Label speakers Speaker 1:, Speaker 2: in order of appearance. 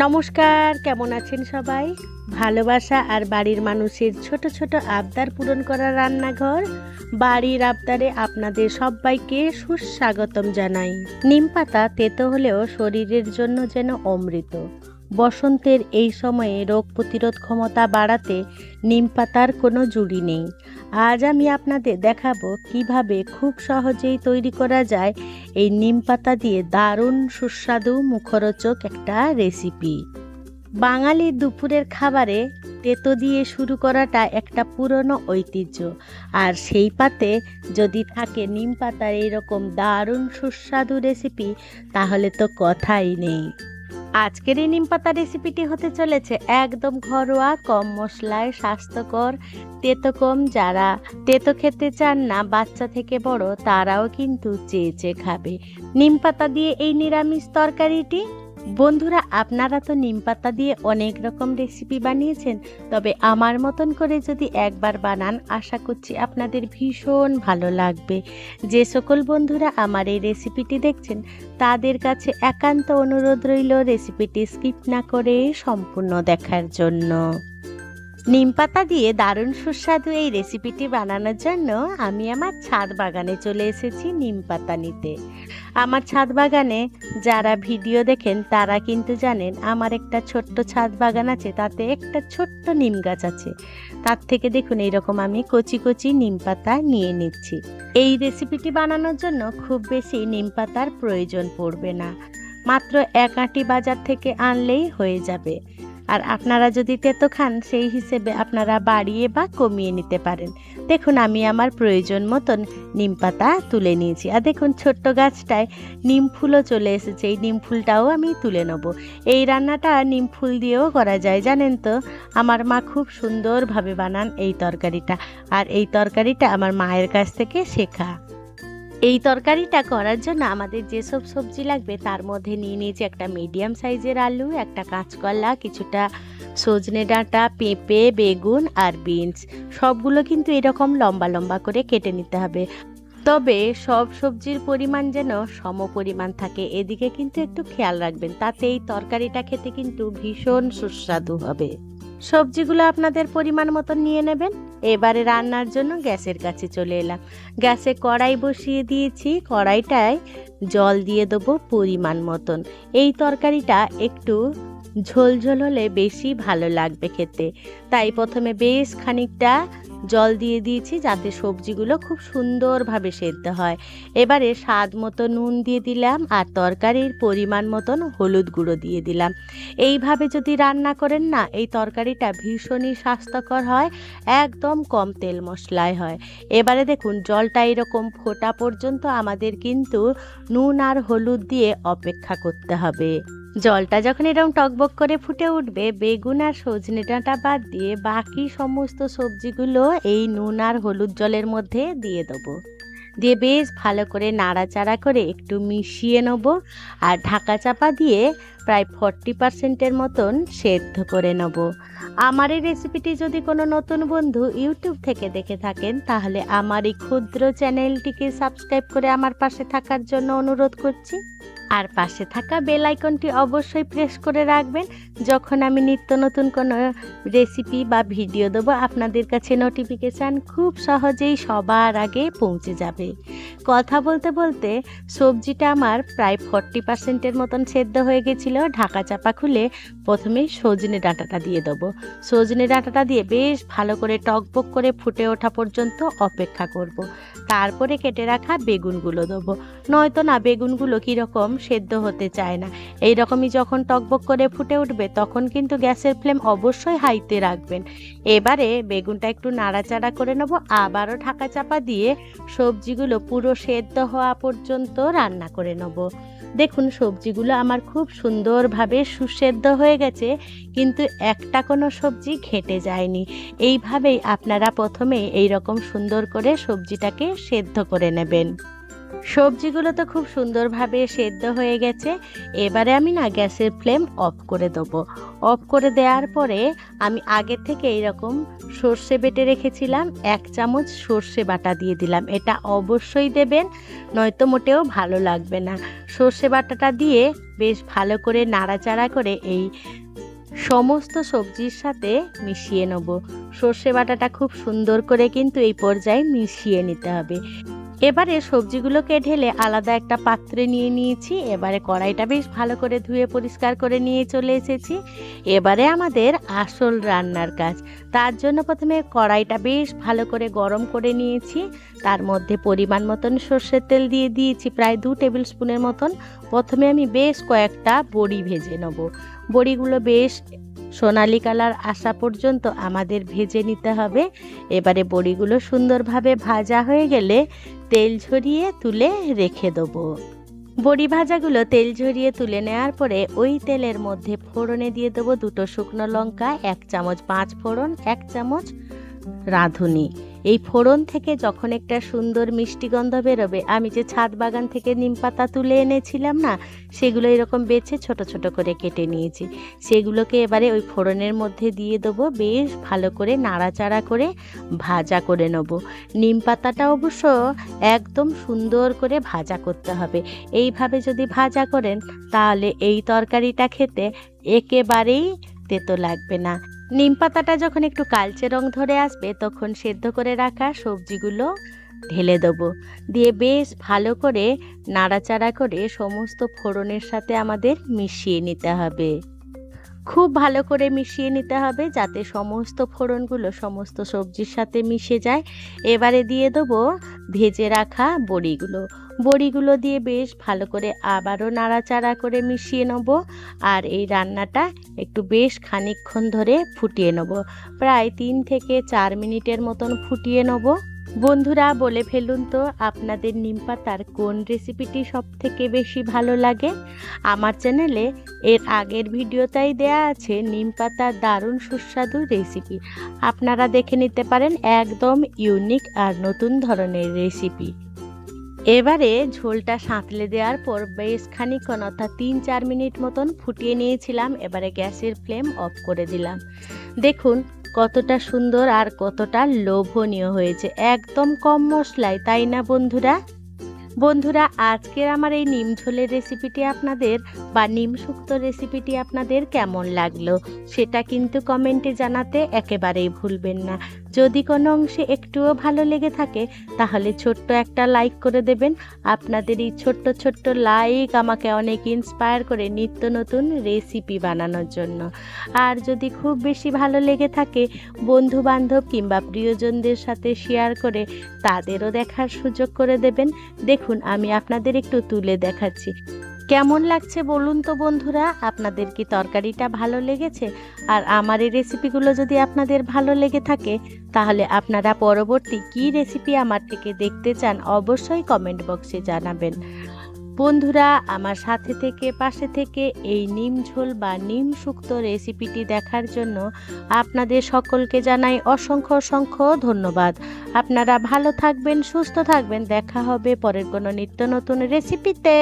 Speaker 1: নমস্কার, কেমন আছেন সবাই? ভালোবাসা আর বাড়ির মানুষের ছোট ছোট আবদার পূরণ করা রান্নাঘর বাড়ির আবদারে আপনাদের সবাইকে সুস্বাগতম জানাই। নিমপাতা তেতো হলেও শরীরের জন্য যেন অমৃত। বসন্তের এই সময়ে রোগ প্রতিরোধ ক্ষমতা বাড়াতে নিমপাতার কোনো জুড়ি নেই। আজ আমি আপনাদের দেখাবো কিভাবে খুব সহজেই তৈরি করা যায় এই নিমপাতা দিয়ে দারুণ সুস্বাদু মুখরোচক একটা রেসিপি। বাঙালির দুপুরের খাবারে তেতো দিয়ে শুরু করাটা একটা পুরনো ঐতিহ্য, আর সেই পাতে যদি থাকে নিম পাতার এইরকম দারুণ সুস্বাদু রেসিপি, তাহলে তো কথাই নেই। আজকের এই নিম পাতা রেসিপিটি হতে চলেছে একদম ঘরোয়া, কম মশলায়, স্বাস্থ্যকর, তেতো কম। যারা তেতো খেতে চান না, বাচ্চা থেকে বড়, তারাও কিন্তু চেয়ে চেয়ে খাবে নিম পাতা দিয়ে এই নিরামিষ তরকারিটি। বন্ধুরা, আপনারা তো নিম পাতা দিয়ে অনেক রকম রেসিপি বানিয়েছেন, তবে আমার মতন করে যদি একবার বানান, আশা করছি আপনাদের ভীষণ ভালো লাগবে। যে সকল বন্ধুরা আমার এই রেসিপিটি দেখছেন, তাদের কাছে একান্ত অনুরোধ রইল রেসিপিটি স্কিপ না করে সম্পূর্ণ দেখার জন্য। নিম পাতা দিয়ে দারুণ সুস্বাদু এই রেসিপিটি বানানোর জন্য আমি আমার ছাদ বাগানে চলে এসেছি নিম পাতা নিতে। আমার ছাদ বাগানে যারা ভিডিও দেখেন তারা কিন্তু জানেন আমার একটা ছোট্ট ছাদ বাগান আছে, তাতে একটা ছোট্ট নিম গাছ আছে। তার থেকে দেখুন এইরকম আমি কচি কচি নিম পাতা নিয়ে নিচ্ছি। এই রেসিপিটি বানানোর জন্য খুব বেশি নিম পাতার প্রয়োজন পড়বে না, মাত্র এক আঁটি বাজার থেকে আনলেই হয়ে যাবে। আর আপনারা যদি তেতো খান, সেই হিসেবে আপনারা বাড়িয়ে বা কমিয়ে নিতে পারেন। দেখুন আমি আমার প্রয়োজন মতন নিম পাতা তুলে নিয়েছি। আর দেখুন ছোট্ট গাছটায় নিম ফুলও চলে এসেছে, এই নিম ফুলটাও আমি তুলে নেব। এই রান্নাটা নিম ফুল দিয়েও করা যায়, জানেন তো। আমার মা খুব সুন্দরভাবে বানান এই তরকারিটা, আর এই তরকারিটা আমার মায়ের কাছ থেকে শেখা। এই তরকারিটা করার জন্য আমাদের যেসব সবজি লাগবে তার মধ্যে নিয়ে নিয়েছি একটা মিডিয়াম সাইজের আলু, একটা কাঁচকলা, কিছুটা সজনে ডাঁটা, পেঁপে, বেগুন আর বিনস। সবগুলো কিন্তু এরকম লম্বা লম্বা করে কেটে নিতে হবে, তবে সব সবজির পরিমাণ যেন সম পরিমাণ থাকে, এদিকে কিন্তু একটু খেয়াল রাখবেন, তাতে এই তরকারিটা খেতে কিন্তু ভীষণ সুস্বাদু হবে। সবজিগুলো আপনাদের পরিমাণ মতন নিয়ে নেবেন। এবারে রান্নার জন্য গ্যাসের কাছে চলে এলাম। গ্যাসে কড়াই বসিয়ে দিয়েছি, কড়াইটায় জল দিয়ে দেবো পরিমাণ মতন। এই তরকারিটা একটু ঝোলঝোল হলে বেশি ভালো লাগবে খেতে, তাই প্রথমে বেশ খানিকটা জল দিয়ে দিয়েছি, যাতে সবজিগুলো খুব সুন্দরভাবে সেদ্ধ হয়। এবারে স্বাদ মতো নুন দিয়ে দিলাম, আর তরকারির পরিমাণ মতন হলুদ গুঁড়ো দিয়ে দিলাম। এইভাবে যদি রান্না করেন না, এই তরকারিটা ভীষণই স্বাস্থ্যকর হয়, একদম কম তেল মশলায় হয়। এবারে দেখুন জলটা এরকম ফোটা পর্যন্ত আমাদের কিন্তু নুন আর হলুদ দিয়ে অপেক্ষা করতে হবে। জলটা যখন এরকম টকবক করে ফুটে উঠবে, বেগুন আর সজনে ডাঁটা বাদ দিয়ে বাকি সমস্ত সবজিগুলো এই নুন আর হলুদ জলের মধ্যে দিয়ে দেবো। দিয়ে বেশ ভালো করে নাড়াচাড়া করে একটু মিশিয়ে নেব, আর ঢাকা চাপা দিয়ে প্রায় 40%-এর মতন সেদ্ধ করে নেব। আমার এই রেসিপিটি যদি কোনো নতুন বন্ধু ইউটিউব থেকে দেখে থাকেন, তাহলে আমার এই ক্ষুদ্র চ্যানেলটিকে সাবস্ক্রাইব করে আমার পাশে থাকার জন্য অনুরোধ করছি। আর পাশে থাকা বেল আইকনটি অবশ্যই প্রেস করে রাখবেন। যখন আমি নিত্য নতুন কোনো রেসিপি বা ভিডিও দেবো, আপনাদের কাছে নোটিফিকেশান খুব সহজেই সবার আগে পৌঁছে যাবে। কথা বলতে বলতে সবজিটা আমার প্রায় 40%-এর মতন সেদ্ধ হয়ে গেছিলো। ঢাকা চাপা খুলে প্রথমে সজনে ডাঁটাটা দিয়ে দেবো। সজনে ডাঁটাটা দিয়ে বেশ ভালো করে টকবক করে ফুটে ওঠা পর্যন্ত অপেক্ষা করব। তারপরে কেটে রাখা বেগুনগুলো দেবো, নয়তো না বেগুনগুলো কীরকম সেদ্ধ হতে চায় না। এই রকমই যখন টকবক করে ফুটে উঠবে, তখন কিন্তু গ্যাসের ফ্লেম অবশ্যই হাইতে রাখবেন। এবারে বেগুনটা একটু নাড়াচাড়া করে নেব, আবারও ঢাকা চাপা দিয়ে সবজিগুলো পুরো সেদ্ধ হওয়া পর্যন্ত রান্না করে নেব। দেখুন সবজিগুলো আমার খুব সুন্দরভাবে সুসেদ্ধ হয়ে গেছে, কিন্তু একটা কোনো সবজি ঘেটে যায়নি। এইভাবেই আপনারা প্রথমে এই রকম সুন্দর করে সবজিটাকে সেদ্ধ করে নেবেন। সবজিগুলো তো খুব সুন্দরভাবে সেদ্ধ হয়ে গেছে। এবারে আমি না গ্যাসের ফ্লেম অফ করে দেবো। অফ করে দেওয়ার পরে আমি আগে থেকে এইরকম সর্ষে বেটে রেখেছিলাম, 1 চামচ সর্ষে বাটা দিয়ে দিলাম। এটা অবশ্যই দেবেন, নয়তো মোটেও ভালো লাগবে না। সর্ষে বাটাটা দিয়ে বেশ ভালো করে নাড়াচাড়া করে এই সমস্ত সবজির সাথে মিশিয়ে নেব। সর্ষে বাটাটা খুব সুন্দর করে কিন্তু এই পর্যায়ে মিশিয়ে নিতে হবে। এবারে সবজিগুলোকে ঢেলে আলাদা একটা পাত্রে নিয়ে নিয়েছি। এবারে কড়াইটা বেশ ভালো করে ধুয়ে পরিষ্কার করে নিয়ে চলে এসেছি। এবারে আমাদের আসল রান্নার কাজ। তার জন্য প্রথমে কড়াইটা বেশ ভালো করে গরম করে নিয়েছি। তার মধ্যে পরিমাণ মতন সর্ষের তেল দিয়ে দিয়েছি, প্রায় 2 টেবিল স্পুনের মতন। প্রথমে আমি বেশ কয়েকটা বড়ি ভেজে নেব। বড়িগুলো বেশ সোনালি কালার আসা পর্যন্ত আমাদের ভেজে নিতে হবে। এবারে বড়িগুলো সুন্দরভাবে ভাজা হয়ে গেলে তেল ঝরিয়ে তুলে রেখে দেবো। বড়ি ভাজাগুলো তেল ঝরিয়ে তুলে নেওয়ার পরে ওই তেলের মধ্যে ফোড়নে দিয়ে দেবো 2টো শুকনো লঙ্কা, 1 চামচ 5 ফোড়ন, 1 চামচ রাঁধুনি। এই ফোড়ন থেকে যখন একটা সুন্দর মিষ্টি গন্ধ বেরোবে, আমি যে ছাদ বাগান থেকে নিম পাতা তুলে এনেছিলাম না, সেগুলো এরকম বেছে ছোট ছোট করে কেটে নিয়েছি। সেগুলোকে এবারে ওই ফোড়নের মধ্যে দিয়ে দেবো। বেশ ভালো করে নাড়াচাড়া করে ভাজা করে নেব। নিম পাতাটা অবশ্য একদম সুন্দর করে ভাজা করতে হবে। এইভাবে যদি ভাজা করেন তাহলে এই তরকারিটা খেতে একেবারেই তেতো লাগবে না। নিম পাতাটা যখন একটু কালচে রং ধরে আসবে তখন সেদ্ধ করে রাখা সবজিগুলো ঢেলে দেবো। দিয়ে বেশ ভালো করে নাড়াচাড়া করে সমস্ত ফোড়নের সাথে আমাদের মিশিয়ে নিতে হবে। খুব ভালো করে মিশিয়ে নিতে হবে যাতে সমস্ত ফোড়নগুলো সমস্ত সবজির সাথে মিশে যায়। এবারে দিয়ে দেবো ভেজে রাখা বড়িগুলো। বড়িগুলো দিয়ে বেশ ভালো করে আবারও নাড়াচাড়া করে মিশিয়ে নেব। আর এই রান্নাটা একটু বেশ খানিকক্ষণ ধরে ফুটিয়ে নেব, প্রায় 3 থেকে 4 মিনিটের মতন ফুটিয়ে নেব। বন্ধুরা বলে ফেলুন তো, আপনাদের নিম পাতার কোন রেসিপিটি সব থেকে বেশি ভালো লাগে? আমার চ্যানেলে এর আগের ভিডিওটাই দেয়া আছে নিম পাতার দারুণ সুস্বাদু রেসিপি, আপনারা দেখে নিতে পারেন। একদম ইউনিক আর নতুন ধরনের রেসিপি। এবারে ঝোলটা সাঁতলে দেওয়ার পর বেশ খানিকক্ষণ অর্থাৎ 3-4 মিনিট মতন ফুটিয়ে নিয়েছিলাম। এবারে গ্যাসের ফ্লেম অফ করে দিলাম। দেখুন কতটা সুন্দর আর কতটা লোভনীয় হয়েছে, একদম কম মশলায়, তাই না বন্ধুরা? বন্ধুরা আজকের আমার এই নিম ঝোলের রেসিপিটি আপনাদের বা নিম শুক্তো রেসিপিটি আপনাদের কেমন লাগলো সেটা কিন্তু কমেন্টে জানাতে একেবারেই ভুলবেন না। যদি কোনো অংশে একটুও ভালো লেগে থাকে তাহলে ছোট্ট একটা লাইক করে দেবেন। আপনাদের এই ছোট্ট ছোট্ট লাইক আমাকে অনেক ইন্সপায়ার করে নিত্য নতুন রেসিপি বানানোর জন্য। আর যদি খুব বেশি ভালো লেগে থাকে বন্ধু বান্ধব কিংবা প্রিয়জনদের সাথে শেয়ার করে তাদেরও দেখার সুযোগ করে দেবেন। দেখুন আমি আপনাদের একটু তুলে দেখাচ্ছি, কেমন লাগছে বলুন তো বন্ধুরা? আপনাদের কি তরকারিটা ভালো লেগেছে? আর আমার এই রেসিপিগুলো যদি আপনাদের ভালো লেগে থাকে তাহলে আপনারা পরবর্তী কী রেসিপি আমার থেকে দেখতে চান অবশ্যই কমেন্ট বক্সে জানাবেন। বন্ধুরা আমার সাথে থেকে পাশে থেকে এই নিম ঝোল বা নিম শুক্তো রেসিপিটি দেখার জন্য আপনাদের সকলকে জানাই অসংখ্য অসংখ্য ধন্যবাদ। আপনারা ভালো থাকবেন, সুস্থ থাকবেন। দেখা হবে পরের কোনো নিত্য নতুন রেসিপিতে।